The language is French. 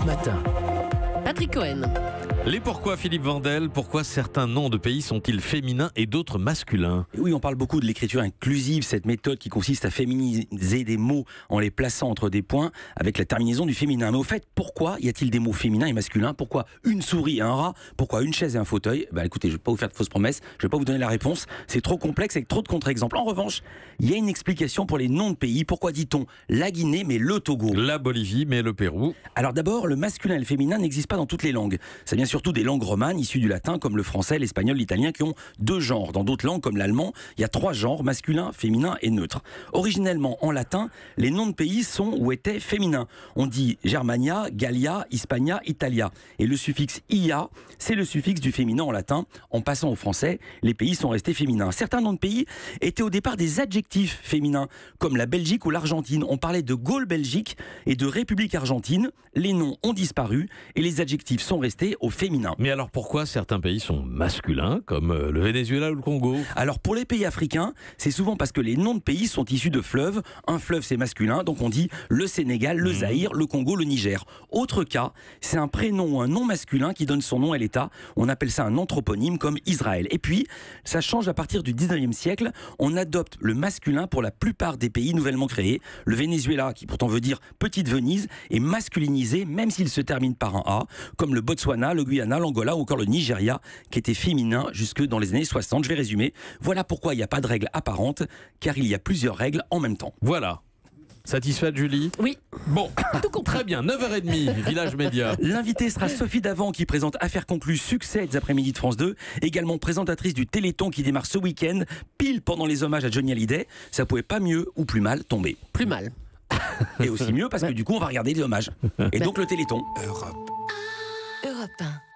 Europe Matin. Patrick Cohen. Les pourquoi, Philippe Vandel? Pourquoi certains noms de pays sont-ils féminins et d'autres masculins? Oui, on parle beaucoup de l'écriture inclusive, cette méthode qui consiste à féminiser des mots en les plaçant entre des points avec la terminaison du féminin. Mais au fait, pourquoi y a-t-il des mots féminins et masculins? Pourquoi une souris et un rat? Pourquoi une chaise et un fauteuil? Écoutez, je ne vais pas vous faire de fausses promesses, je ne vais pas vous donner la réponse. C'est trop complexe avec trop de contre-exemples. En revanche, il y a une explication pour les noms de pays. Pourquoi dit-on la Guinée mais le Togo? La Bolivie mais le Pérou? Alors d'abord, le masculin et le féminin n'existent pas dans toutes les langues. Ça vient surtout des langues romanes issues du latin comme le français, l'espagnol, l'italien qui ont deux genres. Dans d'autres langues comme l'allemand, il y a trois genres, masculin, féminin et neutre. Originellement en latin, les noms de pays sont ou étaient féminins. On dit Germania, Gallia, Hispania, Italia. Et le suffixe ia, c'est le suffixe du féminin en latin. En passant au français, les pays sont restés féminins. Certains noms de pays étaient au départ des adjectifs féminins, comme la Belgique ou l'Argentine. On parlait de Gaule-Belgique et de République argentine. Les noms ont disparu et les adjectifs sont restés au féminin. Mais alors pourquoi certains pays sont masculins, comme le Venezuela ou le Congo? Alors pour les pays africains, c'est souvent parce que les noms de pays sont issus de fleuves. Un fleuve c'est masculin, donc on dit le Sénégal, le Zaïre, le Congo, le Niger. Autre cas, c'est un prénom ou un nom masculin qui donne son nom à l'État. On appelle ça un anthroponyme comme Israël. Et puis, ça change à partir du 19e siècle. On adopte le masculin pour la plupart des pays nouvellement créés. Le Venezuela, qui pourtant veut dire petite Venise, est masculinisé même s'il se termine par un A, comme le Botswana, le Guyana, l'Angola ou encore le Nigeria, qui était féminin jusque dans les années 60. Je vais résumer. Voilà pourquoi il n'y a pas de règle apparente, car il y a plusieurs règles en même temps. Voilà. Satisfaite, Julie? Oui. Bon, très bien, 9h30, Village Média. L'invitée sera Sophie Davant qui présente Affaires conclues, succès des après-midi de France 2. Également présentatrice du Téléthon qui démarre ce week-end, pile pendant les hommages à Johnny Hallyday. Ça pouvait pas mieux ou plus mal tomber. Plus mal. Et aussi mieux parce que du coup on va regarder les hommages. Et donc le Téléthon. Europe 1.